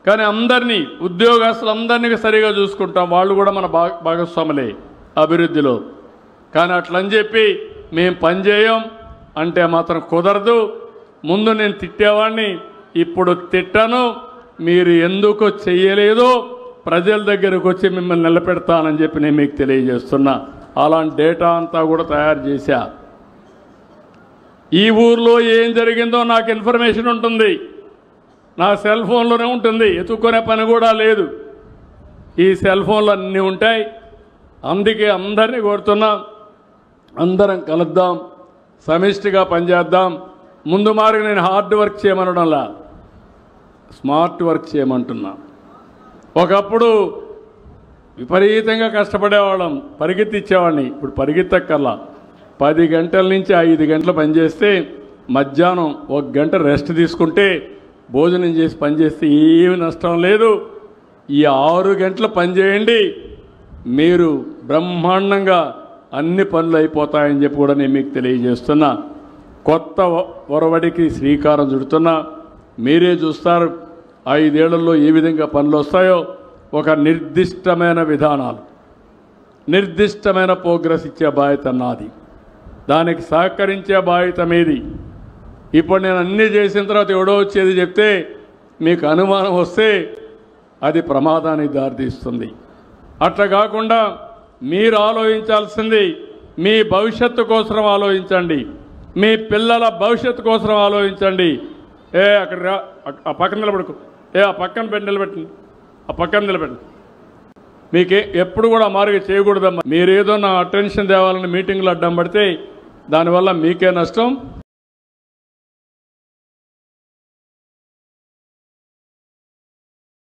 కానీ అందరినీ ఉద్యోగస్తులందరినీ సరిగా చూసుకుంటాం, వాళ్ళు కూడా మన భాగస్వాములే అభివృద్ధిలో. కానీ అట్లని చెప్పి మేము పనిచేయం అంటే మాత్రం కుదరదు. ముందు నేను తిట్టేవాడిని, ఇప్పుడు తిట్టను. మీరు ఎందుకు చెయ్యలేదో ప్రజల దగ్గరకు వచ్చి మిమ్మల్ని నిలబెడతానని చెప్పి నేను మీకు తెలియజేస్తున్నా. అలాంటి డేటా అంతా కూడా తయారు చేశా. ఈ ఊర్లో ఏం జరిగిందో నాకు ఇన్ఫర్మేషన్ ఉంటుంది, నా సెల్ ఫోన్లోనే ఉంటుంది, ఎత్తుక్కునే పని కూడా లేదు. ఈ సెల్ ఫోన్లు అన్నీ ఉంటాయి. అందుకే అందరినీ కోరుతున్నా, అందరం కలుద్దాం, సమిష్టిగా పనిచేద్దాం. ముందు మారుగా నేను హార్డ్ వర్క్ చేయమనడంలా స్మార్ట్ వర్క్ చేయమంటున్నా. ఒకప్పుడు విపరీతంగా కష్టపడేవాళ్ళం, పరిగెత్తిచ్చేవాడిని. ఇప్పుడు పరిగెత్తక్కర్లా. 10 గంటల నుంచి 5 గంటలు పనిచేస్తే మధ్యాహ్నం 1 గంట రెస్ట్ తీసుకుంటే భోజనం చేసి పనిచేస్తే ఏమి నష్టం లేదు. ఈ 6 గంటలు పనిచేయండి, మీరు బ్రహ్మాండంగా అన్ని పనులు అయిపోతాయని చెప్పి కూడా నేను మీకు తెలియజేస్తున్నా. కొత్త ఒరవడికి శ్రీకారం చుడుతున్నా. మీరే చూస్తారు 5 ఏళ్లలో ఏ విధంగా పనులు వస్తాయో. ఒక నిర్దిష్టమైన విధానాలు, నిర్దిష్టమైన ప్రోగ్రెస్ ఇచ్చే బాధ్యత నాది, దానికి సహకరించే బాధ్యత మీది. ఇప్పుడు నేను అన్నీ చేసిన తర్వాత ఎవడో వచ్చేది చెప్తే మీకు అనుమానం వస్తే అది ప్రమాదానికి దారితీస్తుంది. అట్లా కాకుండా మీరు ఆలోచించాల్సింది మీ భవిష్యత్తు కోసం ఆలోచించండి, మీ పిల్లల భవిష్యత్తు కోసం ఆలోచించండి. అక్కడ ఆ పక్కన నిలబడుకో, ఆ పక్కన నిలబెట్టండి, ఆ పక్కన నిలబెట్టండి. మీకే ఎప్పుడు కూడా మారుగా చేయకూడదమ్మా. మీరేదో నా అటెన్షన్ తేవాలని మీటింగ్లో అడ్డం పడితే దానివల్ల మీకే నష్టం,